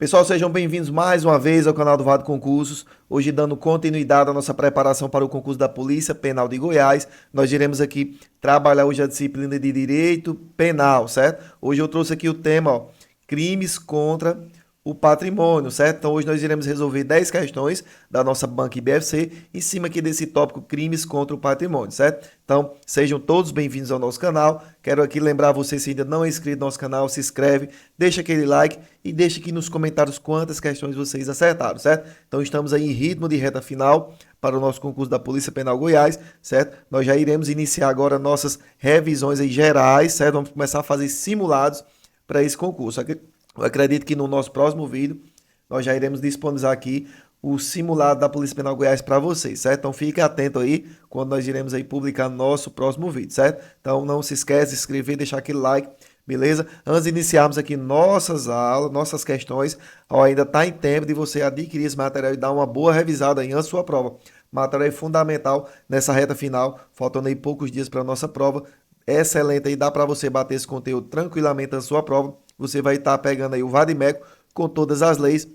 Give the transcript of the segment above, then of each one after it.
Pessoal, sejam bem-vindos mais uma vez ao canal do Vado Concursos. Hoje, dando continuidade à nossa preparação para o concurso da Polícia Penal de Goiás, nós iremos aqui trabalhar hoje a disciplina de Direito Penal, certo? Hoje eu trouxe aqui o tema, crimes contra o patrimônio, certo? Então hoje nós iremos resolver 10 questões da nossa banca IBFC em cima aqui desse tópico crimes contra o patrimônio, certo? Então sejam todos bem-vindos ao nosso canal. Quero aqui lembrar você, se ainda não é inscrito no nosso canal, se inscreve, deixa aquele like e deixa aqui nos comentários quantas questões vocês acertaram, certo? Então estamos aí em ritmo de reta final para o nosso concurso da Polícia Penal Goiás, certo? Nós já iremos iniciar agora nossas revisões aí gerais, certo? Vamos começar a fazer simulados para esse concurso. Eu acredito que no nosso próximo vídeo nós já iremos disponibilizar aqui o simulado da Polícia Penal Goiás para vocês, certo? Então fique atento aí quando nós iremos aí publicar nosso próximo vídeo, certo? Então não se esquece de se inscrever, deixar aquele like, beleza? Antes de iniciarmos aqui nossas aulas, nossas questões, ainda está em tempo de você adquirir esse material e dar uma boa revisada aí antes da sua prova. Material é fundamental nessa reta final, faltando aí poucos dias para a nossa prova. Excelente aí, dá para você bater esse conteúdo tranquilamente na sua prova. Você vai estar pegando aí o Vadimeco com todas as leis,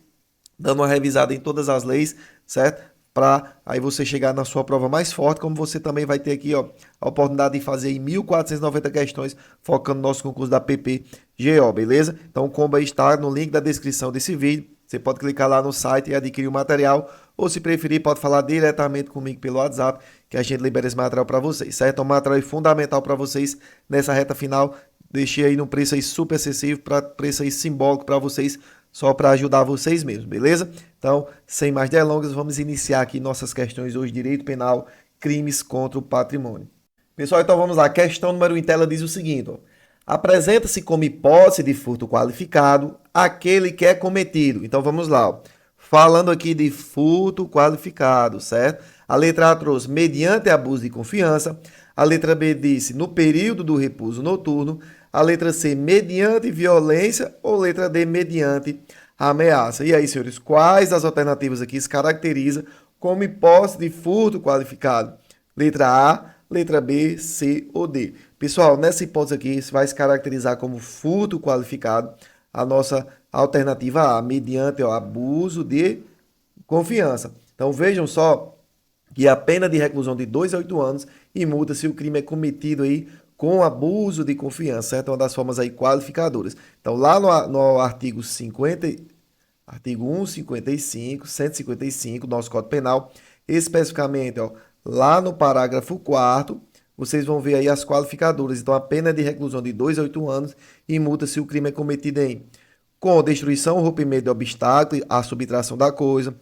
dando uma revisada em todas as leis, certo? Para aí você chegar na sua prova mais forte, como você também vai ter aqui, ó, a oportunidade de fazer em 1.490 questões, focando no nosso concurso da PPGO, beleza? Então o combo aí está no link da descrição desse vídeo. Você pode clicar lá no site e adquirir o material, ou se preferir, pode falar diretamente comigo pelo WhatsApp, que a gente libera esse material para vocês, certo? É um material fundamental para vocês nessa reta final. Deixei aí no preço aí super acessível, para preço aí simbólico para vocês, só para ajudar vocês mesmos, beleza? Então, sem mais delongas, vamos iniciar aqui nossas questões hoje, direito penal, crimes contra o patrimônio. Pessoal, então vamos lá. Questão número 1 em tela diz o seguinte, ó. Apresenta-se como hipótese de furto qualificado aquele que é cometido. Então vamos lá, ó. Falando aqui de furto qualificado, certo? A letra A trouxe mediante abuso de confiança. A letra B disse no período do repouso noturno. A letra C, mediante violência. Ou letra D, mediante ameaça. E aí, senhores, quais das alternativas aqui se caracteriza como hipótese de furto qualificado? Letra A, letra B, C ou D. Pessoal, nessa hipótese aqui, vai se caracterizar como furto qualificado a nossa alternativa A, mediante abuso de confiança. Então, vejam só que a pena de reclusão de 2 a 8 anos e multa se o crime é cometido aí com abuso de confiança, certo? É uma das formas aí qualificadoras. Então, lá no artigo 50, artigo 155, 155 do nosso Código Penal, especificamente, ó, lá no parágrafo 4º, vocês vão ver aí as qualificadoras. Então, a pena é de reclusão de 2 a 8 anos e multa se o crime é cometido em com destruição ou rompimento de obstáculo, a subtração da coisa,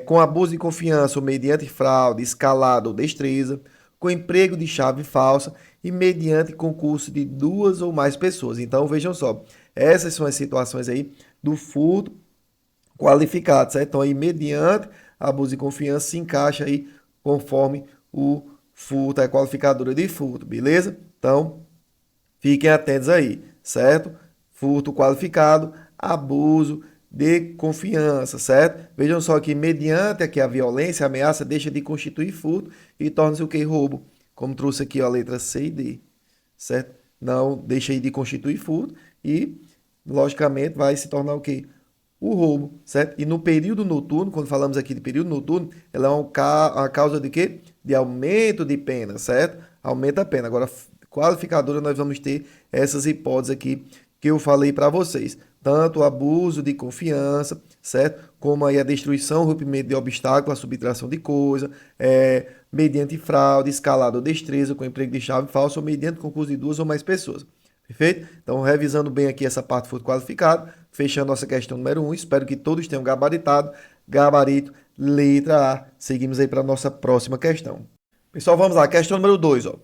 com abuso de confiança ou mediante fraude, escalada ou destreza, com emprego de chave falsa e mediante concurso de 2 ou mais pessoas. Então, vejam só, essas são as situações aí do furto qualificado, certo? Então, aí, mediante abuso de confiança, se encaixa aí conforme o furto, a qualificadora de furto, beleza? Então, fiquem atentos aí, certo? Furto qualificado, abuso de confiança, certo? Vejam só que mediante aqui a violência, a ameaça deixa de constituir furto e torna-se o que? Roubo. Como trouxe aqui a letra C e D, certo? Não deixa de constituir furto e, logicamente, vai se tornar o que? O roubo, certo? E no período noturno, quando falamos aqui de período noturno, ela é uma causa de quê? De aumento de pena, certo? Aumenta a pena. Agora, qualificadora, nós vamos ter essas hipóteses aqui que eu falei para vocês. Tanto o abuso de confiança, certo? Como aí a destruição, rompimento de obstáculo, a subtração de coisa, mediante fraude, escalada ou destreza, com emprego de chave falsa ou mediante concurso de 2 ou mais pessoas. Perfeito? Então, revisando bem aqui essa parte furto qualificado, fechando nossa questão número 1, espero que todos tenham gabaritado. Gabarito, letra A. Seguimos aí para a nossa próxima questão. Pessoal, vamos lá. Questão número 2, ó.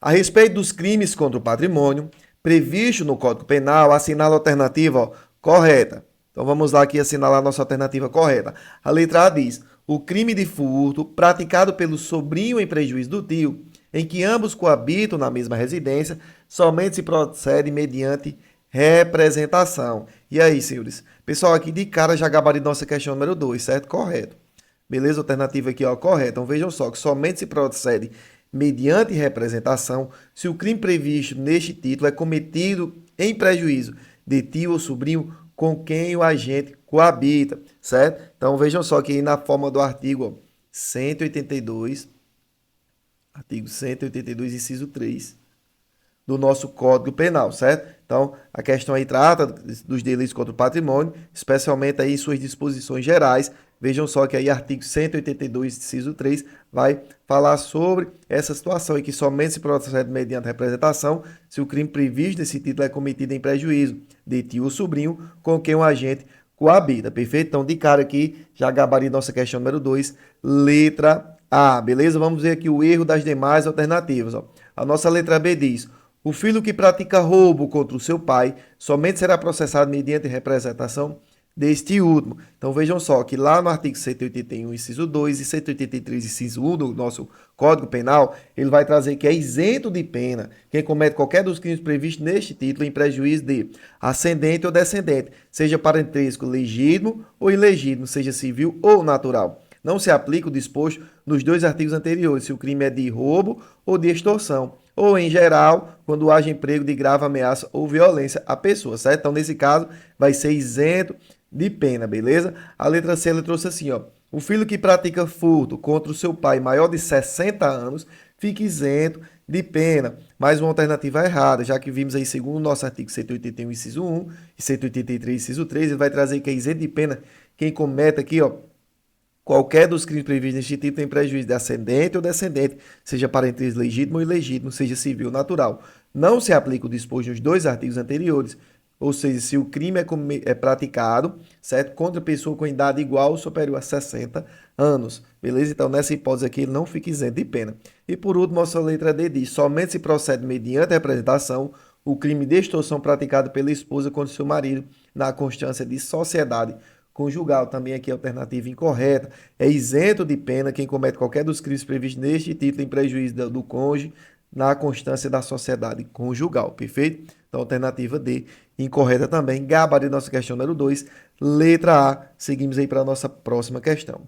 A respeito dos crimes contra o patrimônio, previsto no Código Penal, assinala a alternativa, ó, correta. Então, vamos lá aqui assinalar a nossa alternativa correta. A letra A diz, o crime de furto praticado pelo sobrinho em prejuízo do tio, em que ambos coabitam na mesma residência, somente se procede mediante representação. E aí, senhores? Pessoal, aqui de cara já gabarito nossa questão número 2, certo? Correto. Beleza? Alternativa aqui, ó, correta. Então, vejam só que somente se procede mediante representação se o crime previsto neste título é cometido em prejuízo de tio ou sobrinho com quem o agente coabita, certo? Então vejam só que aí na forma do artigo, ó, 182, artigo 182, inciso 3 do nosso Código Penal, certo? Então, a questão aí trata dos delitos contra o patrimônio, especialmente aí em suas disposições gerais. Vejam só que aí artigo 182, inciso 3, vai falar sobre essa situação em que somente se procede mediante representação se o crime previsto nesse título é cometido em prejuízo de tio ou sobrinho com quem o agente coabita, perfeito? Então, de cara aqui, já gabarito nossa questão número 2, letra A, beleza? Vamos ver aqui o erro das demais alternativas, ó. A nossa letra B diz: o filho que pratica roubo contra o seu pai somente será processado mediante representação deste último. Então vejam só que lá no artigo 181, inciso 2 e 183, inciso 1 do nosso Código Penal, ele vai trazer que é isento de pena quem comete qualquer dos crimes previstos neste título em prejuízo de ascendente ou descendente, seja parentesco legítimo ou ilegítimo, seja civil ou natural. Não se aplica o disposto nos dois artigos anteriores, se o crime é de roubo ou de extorsão, ou, em geral, quando haja emprego de grave ameaça ou violência à pessoa, certo? Então, nesse caso, vai ser isento de pena, beleza? A letra C, ela trouxe assim, ó: o filho que pratica furto contra o seu pai maior de 60 anos fica isento de pena. Mais uma alternativa errada, já que vimos aí, segundo o nosso artigo 181, inciso 1 e 183, inciso 3, ele vai trazer que é isento de pena quem comete aqui, ó, qualquer dos crimes previstos neste título tem prejuízo de ascendente ou descendente, seja parentesco legítimo ou ilegítimo, seja civil ou natural. Não se aplica o disposto nos dois artigos anteriores, ou seja, se o crime é praticado, certo, contra pessoa com idade igual ou superior a 60 anos, beleza? Então, nessa hipótese aqui, ele não fica isento de pena. E por último, nossa letra D diz: somente se procede mediante a representação o crime de extorsão praticado pela esposa contra seu marido na constância de sociedade conjugal. Também aqui a alternativa incorreta. É isento de pena quem comete qualquer dos crimes previstos neste título em prejuízo do cônjuge na constância da sociedade conjugal, perfeito? Então, alternativa D, incorreta também. Gabarito nossa questão número 2, letra A. Seguimos aí para a nossa próxima questão.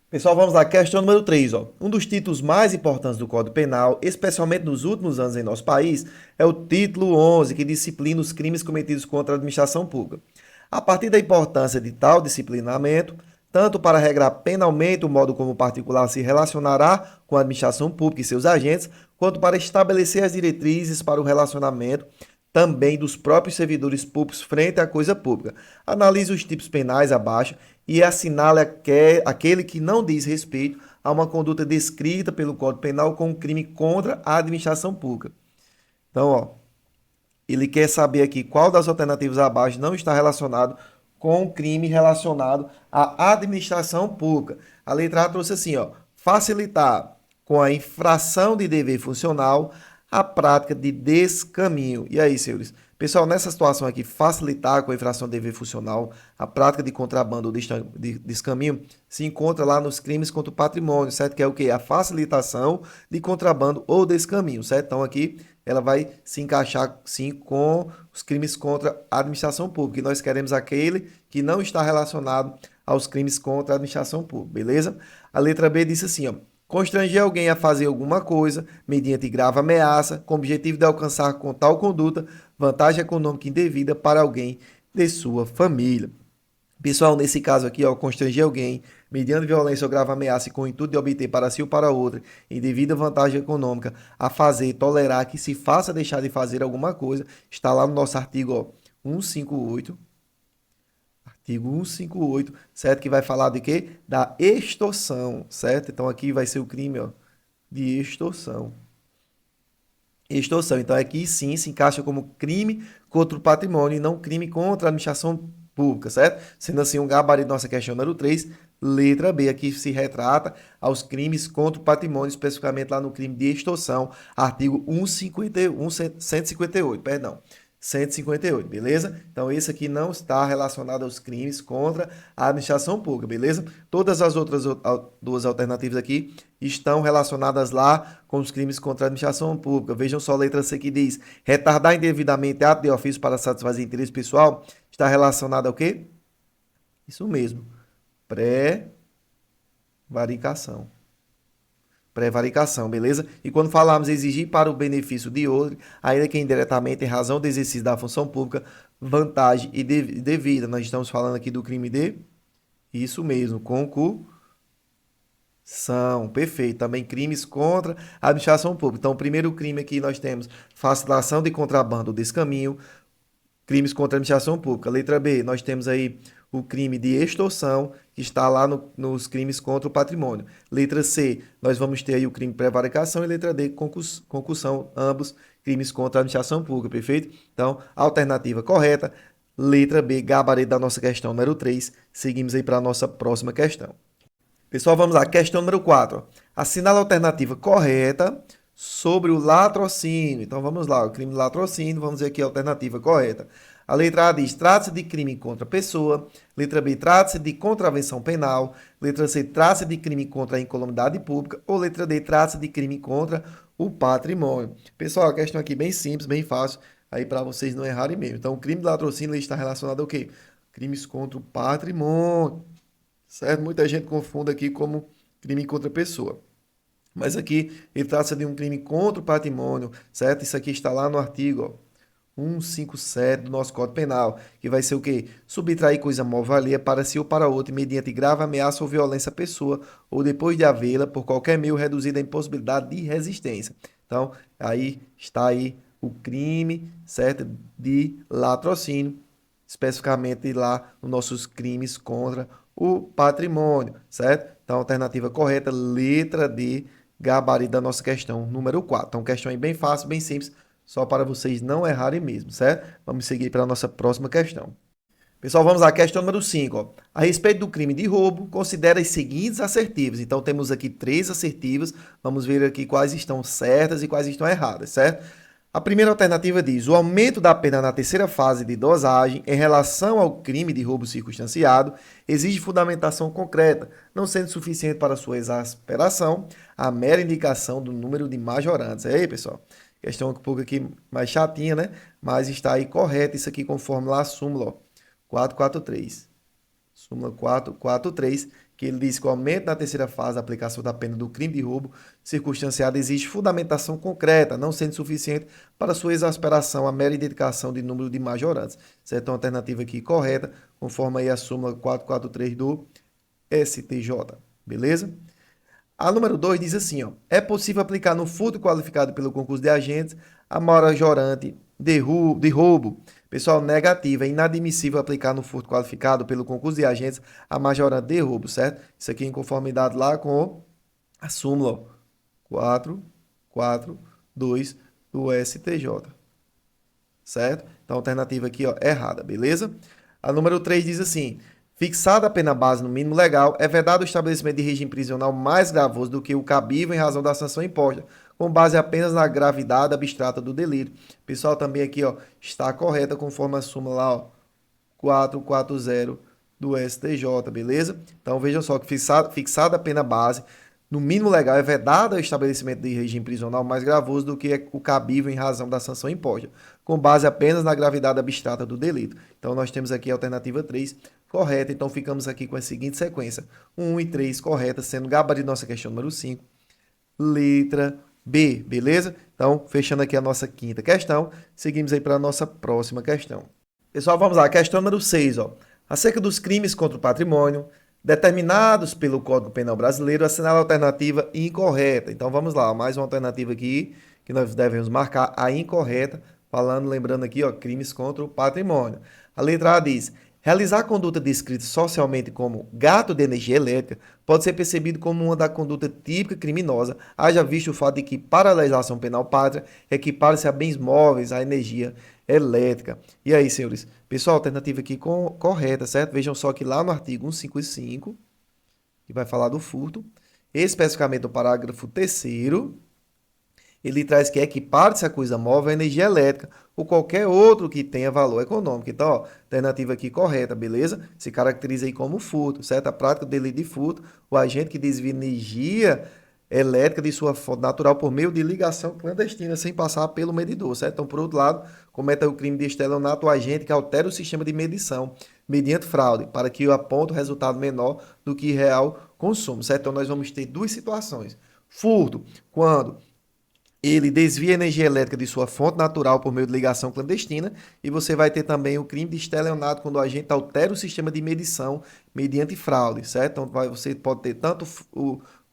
Pessoal, vamos lá, questão número 3. Ó. Um dos títulos mais importantes do Código Penal, especialmente nos últimos anos em nosso país, é o título 11, que disciplina os crimes cometidos contra a administração pública. A partir da importância de tal disciplinamento, tanto para regrar penalmente o modo como o particular se relacionará com a administração pública e seus agentes, quanto para estabelecer as diretrizes para o relacionamento também dos próprios servidores públicos frente à coisa pública. Analise os tipos penais abaixo e assinale aquele que não diz respeito a uma conduta descrita pelo Código Penal como crime contra a administração pública. Então, ó, ele quer saber aqui qual das alternativas abaixo não está relacionado com o crime relacionado à administração pública. A letra A trouxe assim, ó: facilitar com a infração de dever funcional a prática de descaminho. E aí, senhores? Pessoal, nessa situação aqui, facilitar com a infração de dever funcional a prática de contrabando ou de descaminho se encontra lá nos crimes contra o patrimônio, certo? Que é o quê? A facilitação de contrabando ou descaminho, certo? Então, aqui ela vai se encaixar, sim, com os crimes contra a administração pública. E nós queremos aquele que não está relacionado aos crimes contra a administração pública, beleza? A letra B disse assim, ó: constranger alguém a fazer alguma coisa mediante grave ameaça, com o objetivo de alcançar com tal conduta vantagem econômica indevida para alguém de sua família. Pessoal, nesse caso aqui, ó, constranger alguém mediante violência ou grave ameaça e com o intuito de obter para si ou para outra indevida vantagem econômica a fazer, tolerar que se faça deixar de fazer alguma coisa, está lá no nosso artigo, ó, 158. Artigo 158, certo? Que vai falar de quê? Da extorsão, certo? Então aqui vai ser o crime, ó, de extorsão. Extorsão. Então aqui sim se encaixa como crime contra o patrimônio e não crime contra a administração pública, certo? Sendo assim, um gabarito da nossa questão número 3, letra B, aqui se retrata aos crimes contra o patrimônio, especificamente lá no crime de extorsão, artigo 158, perdão. 158, beleza? Então, esse aqui não está relacionado aos crimes contra a administração pública, beleza? Todas as outras duas alternativas aqui estão relacionadas lá com os crimes contra a administração pública. Vejam só a letra C que diz: retardar indevidamente ato de ofício para satisfazer interesse pessoal, está relacionado ao quê? Isso mesmo, prevaricação. Prevaricação, beleza? E quando falarmos exigir para o benefício de outro, ainda que indiretamente em razão do exercício da função pública, vantagem e devida. Nós estamos falando aqui do crime de, isso mesmo, concussão. Perfeito. Também crimes contra a administração pública. Então, o primeiro crime aqui nós temos facilitação de contrabando ou descaminho, crimes contra a administração pública. Letra B, nós temos aí o crime de extorsão, que está lá nos crimes contra o patrimônio. Letra C, nós vamos ter aí o crime de prevaricação. E letra D, concussão, ambos crimes contra a administração pública, perfeito? Então, alternativa correta, letra B, gabarito da nossa questão número 3. Seguimos aí para a nossa próxima questão. Pessoal, vamos lá. Questão número 4. Assinala a alternativa correta sobre o latrocínio. Então, vamos lá. O crime de latrocínio, vamos ver aqui a alternativa correta. A letra A diz, trata-se de crime contra a pessoa. Letra B, trata-se de contravenção penal. Letra C, trata-se de crime contra a incolumidade pública. Ou letra D, trata-se de crime contra o patrimônio. Pessoal, a questão aqui bem simples, bem fácil, aí para vocês não errarem mesmo. Então, o crime de latrocínio está relacionado ao quê? Crimes contra o patrimônio. Certo? Muita gente confunde aqui como crime contra a pessoa. Mas aqui ele trata-se de um crime contra o patrimônio, certo? Isso aqui está lá no artigo 157 do nosso Código Penal, que vai ser o quê? Subtrair coisa móvel alheia para si ou para outro, mediante grave ameaça ou violência à pessoa, ou depois de havê-la, por qualquer meio, reduzida à impossibilidade de resistência. Então, aí está aí o crime, certo? De latrocínio, especificamente lá nos nossos crimes contra o patrimônio, certo? Então, alternativa correta, letra D, gabarito da nossa questão número 4. Então, questão aí bem fácil, bem simples, só para vocês não errarem mesmo, certo? Vamos seguir para a nossa próxima questão. Pessoal, vamos à questão número 5. Ó. A respeito do crime de roubo, considere as seguintes assertivas. Então, temos aqui 3 assertivas. Vamos ver aqui quais estão certas e quais estão erradas, certo? A primeira alternativa diz, o aumento da pena na terceira fase de dosagem em relação ao crime de roubo circunstanciado exige fundamentação concreta, não sendo suficiente para sua exasperação a mera indicação do número de majorantes. É aí, pessoal? Questão um pouco aqui mais chatinha, né? Mas está aí correto isso aqui conforme lá a súmula, ó, 443. Súmula 443, que ele diz que o aumento na terceira fase da aplicação da pena do crime de roubo circunstanciado exige fundamentação concreta, não sendo suficiente para sua exasperação a mera indicação de número de majorantes. Certo? Então, a alternativa aqui correta, conforme aí a súmula 443 do STJ. Beleza? A número 2 diz assim, ó, é possível aplicar no furto qualificado pelo concurso de agentes a majorante de roubo. Pessoal, negativa, é inadmissível aplicar no furto qualificado pelo concurso de agentes a majorante de roubo, certo? Isso aqui em conformidade lá com a súmula 442 do STJ, certo? Então, a alternativa aqui, ó, errada, beleza? A número 3 diz assim, fixada a pena base no mínimo legal, é vedado o estabelecimento de regime prisional mais gravoso do que o cabível em razão da sanção imposta, com base apenas na gravidade abstrata do delito. Pessoal, também aqui, ó, está correta conforme a súmula lá, ó, 440 do STJ, beleza? Então, vejam só que fixada a pena base no mínimo legal é vedado o estabelecimento de regime prisional mais gravoso do que o cabível em razão da sanção imposta, com base apenas na gravidade abstrata do delito. Então, nós temos aqui a alternativa 3 correta. Então, ficamos aqui com a seguinte sequência. 1 e 3 correta, sendo gabarito nossa questão número 5. Letra B, beleza? Então, fechando aqui a nossa quinta questão, seguimos aí para a nossa próxima questão. Pessoal, vamos lá. Questão número 6, ó. Acerca dos crimes contra o patrimônio, determinados pelo Código Penal Brasileiro, assinala a alternativa incorreta. Então, vamos lá. Mais uma alternativa aqui que nós devemos marcar, a incorreta, lembrando aqui, ó, crimes contra o patrimônio. A letra A diz, realizar a conduta descrita socialmente como gasto de energia elétrica pode ser percebido como uma da conduta típica criminosa, haja visto o fato de que, para a legislação penal pátria, equipara-se a bens móveis a energia elétrica. E aí, senhores? Pessoal, alternativa aqui correta, certo? Vejam só que lá no artigo 155, que vai falar do furto, especificamente no parágrafo 3º, ele traz que equipare-se a coisa móvel a energia elétrica ou qualquer outro que tenha valor econômico. Então, ó, alternativa aqui correta, beleza? Se caracteriza aí como furto, certo? A prática do delito de furto, o agente que desvia energia elétrica de sua fonte natural por meio de ligação clandestina, sem passar pelo medidor, certo? Então, por outro lado, cometa o crime de estelionato o agente que altera o sistema de medição mediante fraude, para que aponte o resultado menor do que real consumo, certo? Então, nós vamos ter duas situações. Furto, quando ele desvia a energia elétrica de sua fonte natural por meio de ligação clandestina, e você vai ter também o crime de estelionato quando o agente altera o sistema de medição mediante fraude, certo? Então você pode ter tanto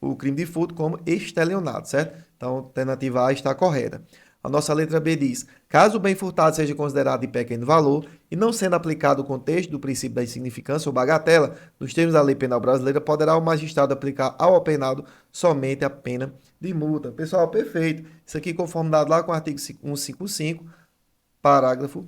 o crime de furto como estelionato, certo? Então a alternativa A está correta. A nossa letra B diz: caso o bem furtado seja considerado de pequeno valor e não sendo aplicado o contexto do princípio da insignificância ou bagatela, nos termos da lei penal brasileira, poderá o magistrado aplicar ao apenado somente a pena de multa. Pessoal, perfeito. Isso aqui conformidade lá com o artigo 155, parágrafo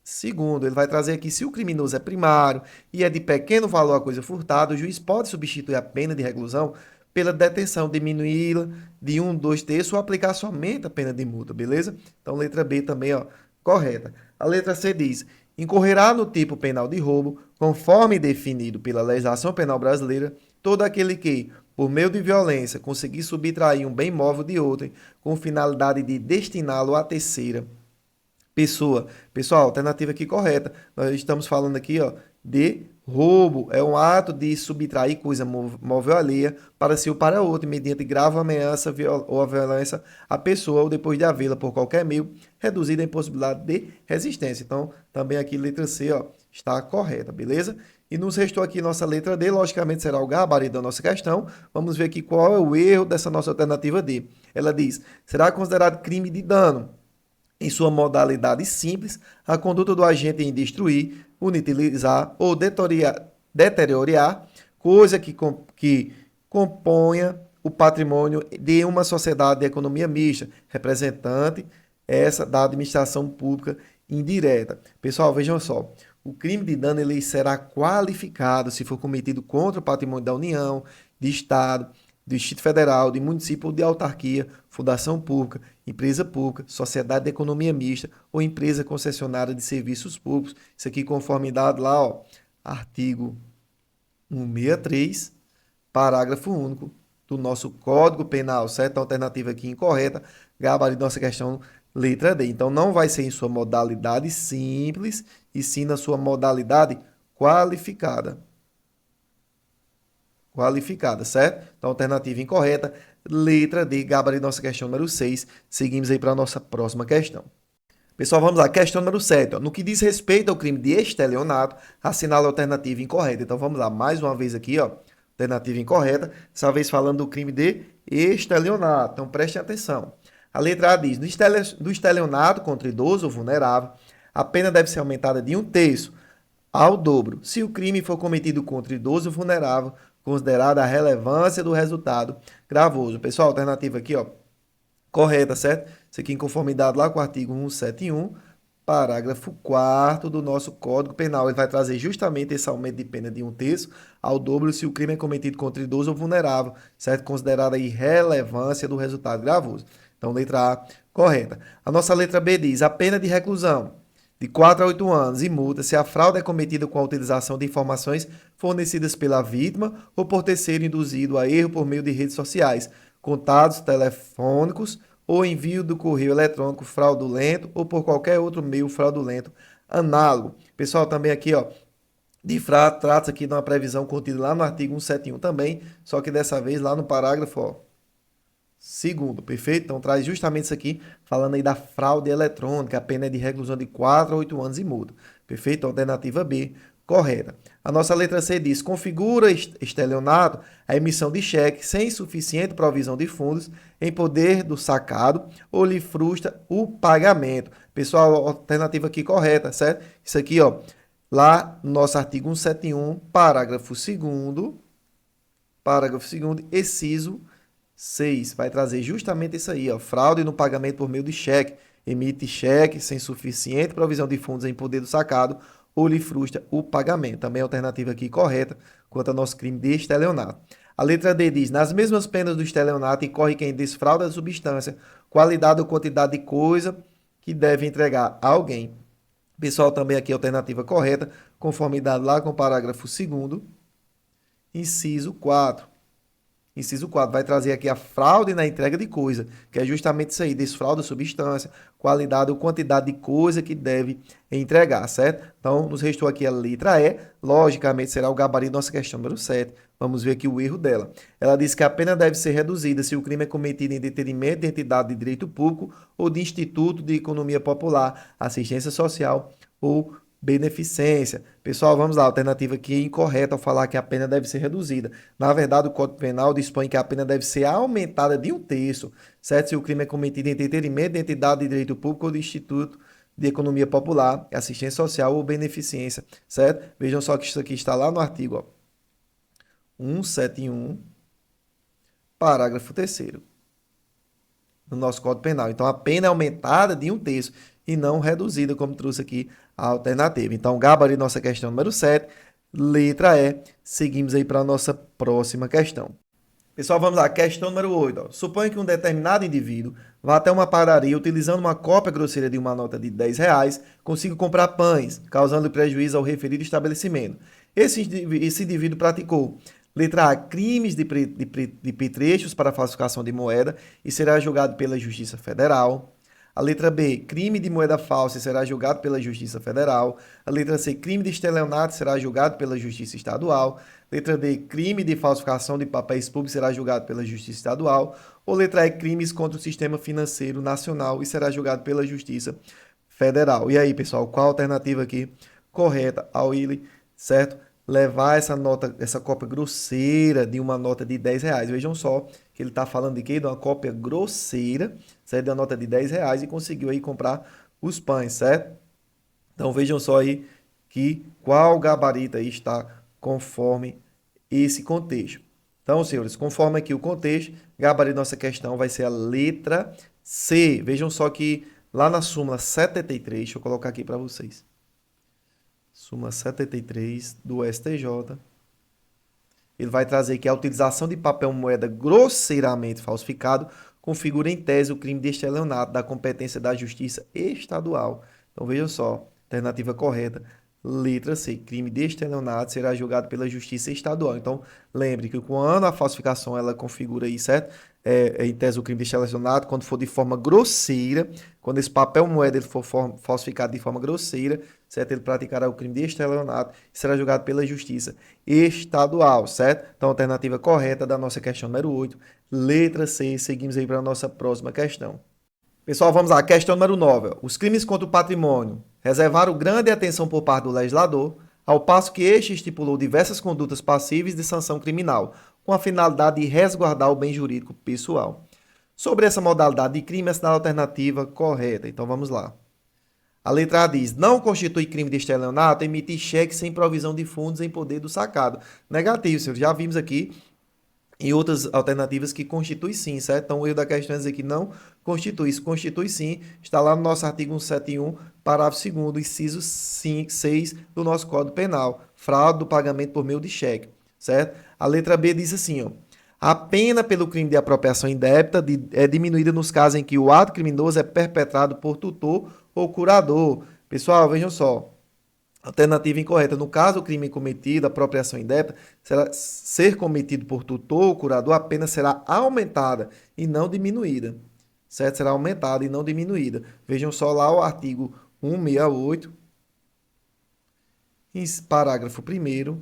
2º. Ele vai trazer aqui: se o criminoso é primário e é de pequeno valor a coisa furtada, o juiz pode substituir a pena de reclusão pela detenção, diminuí-la de 1/2 ou aplicar somente a pena de multa, beleza? Então, letra B também, ó, correta. A letra C diz: incorrerá no tipo penal de roubo, conforme definido pela legislação penal brasileira, todo aquele que, por meio de violência, conseguir subtrair um bem móvel de outrem, com finalidade de destiná-lo a terceira pessoa. Pessoal, alternativa aqui correta. Nós estamos falando aqui, ó, de roubo. É um ato de subtrair coisa móvel alheia para si ou para outro, mediante grave ameaça ou a violência à pessoa, ou depois de havê-la por qualquer meio, reduzida a impossibilidade de resistência. Então, também aqui letra C, ó, está correta, beleza? E nos restou aqui nossa letra D, logicamente será o gabarito da nossa questão. Vamos ver aqui qual é o erro dessa nossa alternativa D. Ela diz: será considerado crime de dano, em sua modalidade simples, a conduta do agente em destruir, inutilizar ou deteriorar coisa que componha o patrimônio de uma sociedade de economia mista, representante essa da administração pública indireta. Pessoal, vejam só. O crime de dano ele será qualificado se for cometido contra o patrimônio da União, de Estado, do Distrito Federal, de município ou de autarquia, fundação pública, empresa pública, sociedade de economia mista ou empresa concessionária de serviços públicos. Isso aqui conforme dado lá, ó, artigo 163, parágrafo único do nosso Código Penal, certo? A alternativa aqui incorreta, gabarito da nossa questão, letra D. Então, não vai ser em sua modalidade simples, e sim na sua modalidade qualificada. Qualificada, certo? Então, alternativa incorreta, letra D, gabarito da nossa questão número 6. Seguimos aí para a nossa próxima questão. Pessoal, vamos lá. Questão número 7. Ó. No que diz respeito ao crime de estelionato, assinala a alternativa incorreta. Então, vamos lá. Mais uma vez aqui, ó. Alternativa incorreta. Dessa vez falando do crime de estelionato. Então, prestem atenção. A letra A diz: do estelionato contra idoso ou vulnerável, a pena deve ser aumentada de 1/3 ao dobro, se o crime for cometido contra idoso ou vulnerável, considerada a relevância do resultado gravoso. Pessoal, alternativa aqui, ó, correta, certo? Isso aqui em conformidade lá com o artigo 171, parágrafo 4º do nosso Código Penal. Ele vai trazer justamente esse aumento de pena de 1/3 ao dobro se o crime é cometido contra idoso ou vulnerável, certo? Considerada a irrelevância do resultado gravoso. Então, letra A, correta. A nossa letra B diz: a pena de reclusão de 4 a 8 anos e multa se a fraude é cometida com a utilização de informações fornecidas pela vítima ou por terceiro induzido a erro por meio de redes sociais, contatos telefônicos ou envio do correio eletrônico fraudulento ou por qualquer outro meio fraudulento análogo. Pessoal, também aqui, ó, de fraude trata-se aqui de uma previsão contida lá no artigo 171 também, só que dessa vez lá no parágrafo, ó, 2º, perfeito? Então traz justamente isso aqui, falando aí da fraude eletrônica, a pena é de reclusão de 4 a 8 anos e multa. Perfeito? Alternativa B, correta. A nossa letra C diz: configura estelionato a emissão de cheque sem suficiente provisão de fundos em poder do sacado ou lhe frustra o pagamento. Pessoal, alternativa aqui correta, certo? Isso aqui, ó, lá no nosso artigo 171, parágrafo 2º, inciso 6, vai trazer justamente isso aí, ó, fraude no pagamento por meio de cheque. Emite cheque sem suficiente provisão de fundos em poder do sacado ou lhe frustra o pagamento. Também a alternativa aqui correta quanto ao nosso crime de estelionato. A letra D diz: nas mesmas penas do estelionato incorre quem desfrauda a substância, qualidade ou quantidade de coisa que deve entregar a alguém. Pessoal, também aqui a alternativa correta, conformidade lá com o parágrafo 2º, inciso 4. Inciso 4, vai trazer aqui a fraude na entrega de coisa, que é justamente isso aí, desfrauda substância, qualidade ou quantidade de coisa que deve entregar, certo? Então, nos restou aqui a letra E, logicamente será o gabarito da nossa questão número 7. Vamos ver aqui o erro dela. Ela diz que a pena deve ser reduzida se o crime é cometido em detrimento de entidade de direito público ou de instituto de economia popular, assistência social ou beneficência. Pessoal, vamos lá, a alternativa aqui é incorreta ao falar que a pena deve ser reduzida. Na verdade, o Código Penal dispõe que a pena deve ser aumentada de 1/3, certo? Se o crime é cometido em detrimento de entidade de direito público ou de instituto de economia popular, assistência social ou beneficência, certo? Vejam só que isso aqui está lá no artigo, ó, 171, parágrafo 3º, no nosso Código Penal. Então, a pena é aumentada de 1/3 e não reduzida, como trouxe aqui a alternativa. Então, gabarito nossa questão número 7, letra E. Seguimos aí para a nossa próxima questão. Pessoal, vamos lá. Questão número 8. Ó. Suponha que um determinado indivíduo vá até uma padaria utilizando uma cópia grosseira de uma nota de R$ 10, consiga comprar pães, causando prejuízo ao referido estabelecimento. Esse indivíduo praticou, letra A, crimes de petrechos para falsificação de moeda e será julgado pela Justiça Federal. A letra B, crime de moeda falsa e será julgado pela Justiça Federal. A letra C, crime de estelionato será julgado pela Justiça Estadual. Letra D, crime de falsificação de papéis públicos será julgado pela Justiça Estadual. Ou letra E, crimes contra o sistema financeiro nacional e será julgado pela Justiça Federal. E aí, pessoal, qual a alternativa aqui correta ao Willy, certo? Levar essa nota, essa cópia grosseira de uma nota de R$ 10. Vejam só que ele está falando de quê? De uma cópia grosseira, certo? De uma nota de R$ 10 e conseguiu aí comprar os pães, certo? Então vejam só aí que qual gabarito aí está conforme esse contexto. Então, senhores, conforme aqui o contexto, gabarito da nossa questão vai ser a letra C. Vejam só que lá na súmula 73, deixa eu colocar aqui para vocês. Súmula 73 do STJ. Ele vai trazer que a utilização de papel moeda grosseiramente falsificado configura em tese o crime de estelionato da competência da Justiça Estadual. Então vejam só, alternativa correta, letra C, crime de estelionato será julgado pela Justiça Estadual. Então lembre que quando a falsificação ela configura aí, certo? Em tese o crime de estelionato, quando for de forma grosseira, quando esse papel moeda ele for falsificado de forma grosseira, certo? Ele praticará o crime de estelionato e será julgado pela Justiça Estadual, certo? Então, a alternativa correta da nossa questão número 8, letra C. Seguimos aí para a nossa próxima questão. Pessoal, vamos lá. Questão número 9. Os crimes contra o patrimônio reservaram grande atenção por parte do legislador, ao passo que este estipulou diversas condutas passíveis de sanção criminal, com a finalidade de resguardar o bem jurídico pessoal. Sobre essa modalidade de crime, essa é a alternativa correta. Então, vamos lá. A letra A diz, não constitui crime de estelionato emitir cheque sem provisão de fundos em poder do sacado. Negativo, senhor. Já vimos aqui em outras alternativas que constitui sim, certo? Então, o erro da questão é dizer que não constitui. Isso constitui sim, está lá no nosso artigo 171, parágrafo 2º, inciso 6 do nosso Código Penal. Fraude do pagamento por meio de cheque, certo? A letra B diz assim, ó. A pena pelo crime de apropriação indébita é diminuída nos casos em que o ato criminoso é perpetrado por tutor ou curador. Pessoal, vejam só. Alternativa incorreta. No caso, o crime cometido, apropriação indébita, será ser cometido por tutor ou curador, a pena será aumentada e não diminuída. Certo? Será aumentada e não diminuída. Vejam só lá o artigo 168, parágrafo 1º,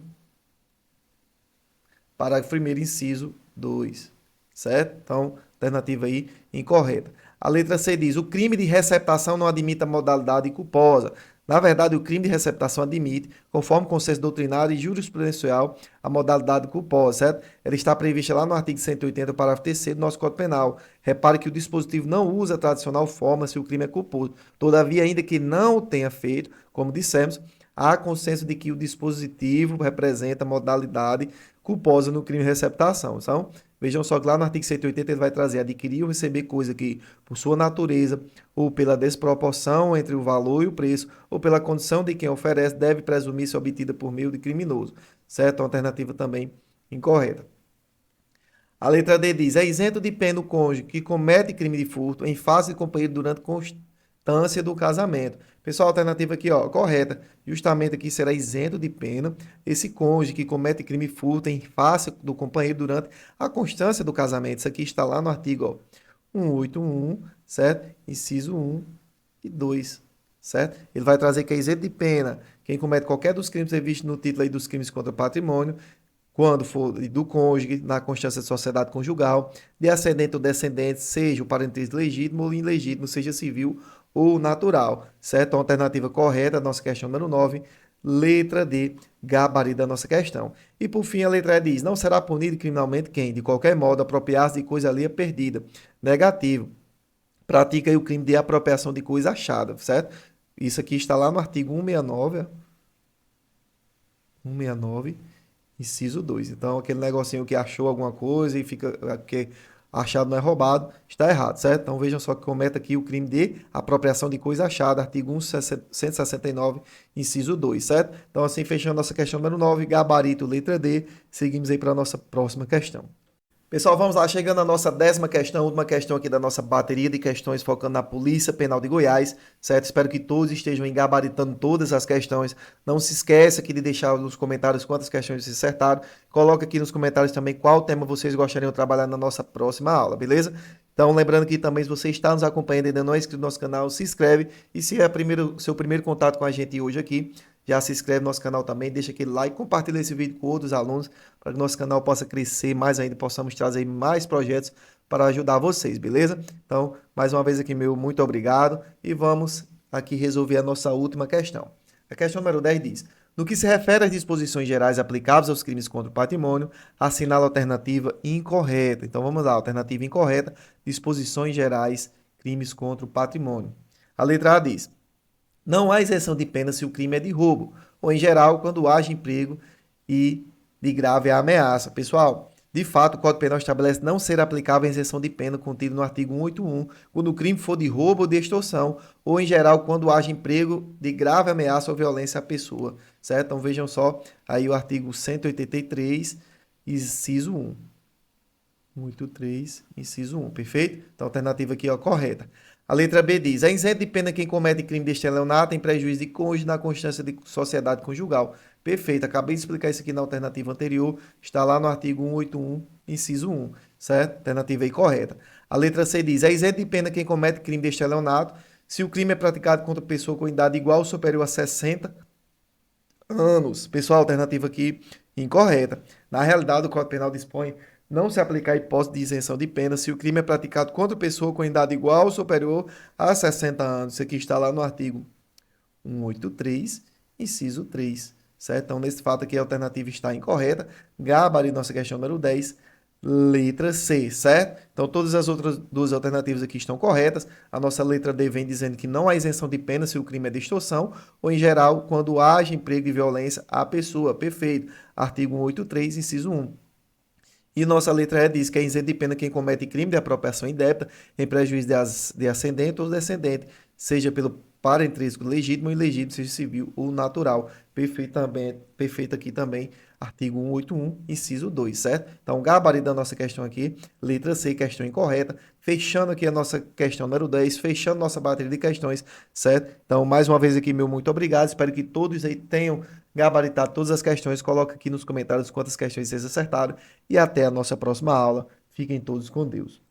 inciso 2. Certo? Então, alternativa aí incorreta. A letra C diz, o crime de receptação não admite a modalidade culposa. Na verdade, o crime de receptação admite, conforme consenso doutrinário e jurisprudencial, a modalidade culposa, certo? Ela está prevista lá no artigo 180, parágrafo 3º do nosso Código Penal. Repare que o dispositivo não usa a tradicional forma se o crime é culposo. Todavia, ainda que não o tenha feito, como dissemos, há consenso de que o dispositivo representa a modalidade culposa no crime de receptação. Então, vejam só que lá no artigo 180 ele vai trazer adquirir ou receber coisa que, por sua natureza, ou pela desproporção entre o valor e o preço, ou pela condição de quem oferece, deve presumir-se obtida por meio de criminoso. Certo? Uma alternativa também incorreta. A letra D diz, é isento de pena o cônjuge que comete crime de furto em face de companheiro durante constância do casamento. Pessoal, a alternativa aqui, ó, correta. Justamente aqui será isento de pena esse cônjuge que comete crime furto em face do companheiro durante a constância do casamento. Isso aqui está lá no artigo, ó, 181, certo? Inciso 1 e 2, certo? Ele vai trazer que é isento de pena quem comete qualquer dos crimes previstos no título aí dos crimes contra o patrimônio, quando for do cônjuge, na constância de sociedade conjugal, de ascendente ou descendente, seja o parentesco legítimo ou ilegítimo, seja civil ou natural, certo? A alternativa correta, nossa questão número 9, letra D, gabarito da nossa questão. E por fim, a letra E diz: não será punido criminalmente quem, de qualquer modo, apropriar-se de coisa alheia perdida. Negativo. Pratica aí o crime de apropriação de coisa achada, certo? Isso aqui está lá no artigo 169, 169, inciso 2. Então, aquele negocinho que achou alguma coisa e fica que achado não é roubado, está errado, certo? Então, vejam só que cometa aqui o crime de apropriação de coisa achada, artigo 169, inciso 2, certo? Então, assim, fechando nossa questão número 9, gabarito, letra D, seguimos aí para a nossa próxima questão. Pessoal, vamos lá, chegando à nossa 10ª questão, última questão aqui da nossa bateria de questões focando na Polícia Penal de Goiás, certo? Espero que todos estejam gabaritando todas as questões. Não se esqueça aqui de deixar nos comentários quantas questões vocês acertaram. Coloca aqui nos comentários também qual tema vocês gostariam de trabalhar na nossa próxima aula, beleza? Então, lembrando que também, se você está nos acompanhando e ainda não é inscrito no nosso canal, se inscreve. E se é seu primeiro contato com a gente hoje aqui, já se inscreve no nosso canal também, deixa aquele like, compartilha esse vídeo com outros alunos, para que nosso canal possa crescer mais ainda, possamos trazer mais projetos para ajudar vocês, beleza? Então, mais uma vez aqui, meu muito obrigado, e vamos aqui resolver a nossa última questão. A questão número 10 diz: no que se refere às disposições gerais aplicáveis aos crimes contra o patrimônio, assinala a alternativa incorreta. Então, vamos lá, alternativa incorreta, disposições gerais, crimes contra o patrimônio. A letra A diz: não há isenção de pena se o crime é de roubo, ou em geral, quando haja emprego e de grave ameaça. Pessoal, de fato, o Código Penal estabelece não ser aplicável a isenção de pena contida no artigo 181, quando o crime for de roubo ou de extorsão, ou em geral, quando haja emprego de grave ameaça ou violência à pessoa, certo? Então vejam só aí o artigo 183, inciso 1. 183, inciso 1, perfeito? Então, a alternativa aqui é correta. A letra B diz: é isento de pena quem comete crime de estelionato em prejuízo de cônjuge na constância de sociedade conjugal. Perfeito, acabei de explicar isso aqui na alternativa anterior, está lá no artigo 181, inciso 1, certo? Alternativa aí correta. A letra C diz: é isento de pena quem comete crime de estelionato se o crime é praticado contra pessoa com idade igual ou superior a 60 anos. Pessoal, alternativa aqui incorreta. Na realidade, o Código Penal dispõe não se aplicar a hipótese de isenção de pena se o crime é praticado contra pessoa com idade igual ou superior a 60 anos. Isso aqui está lá no artigo 183, inciso 3, certo? Então, nesse fato aqui, a alternativa está incorreta. Gabarito, nossa questão número 10, letra C, certo? Então, todas as outras duas alternativas aqui estão corretas. A nossa letra D vem dizendo que não há isenção de pena se o crime é de extorsão, ou, em geral, quando haja emprego e violência à pessoa. Perfeito. Artigo 183, inciso 1. E nossa letra E diz que é isento de pena quem comete crime de apropriação indébita em prejuízo de ascendente ou descendente, seja pelo parentesco legítimo ou ilegítimo, seja civil ou natural. Perfeito aqui também, artigo 181, inciso 2, certo? Então, gabarito da nossa questão aqui, letra C, questão incorreta. Fechando aqui a nossa questão número 10, fechando nossa bateria de questões, certo? Então, mais uma vez aqui, meu muito obrigado. Espero que todos aí tenham gabaritado todas as questões. Coloca aqui nos comentários quantas questões vocês acertaram. E até a nossa próxima aula. Fiquem todos com Deus.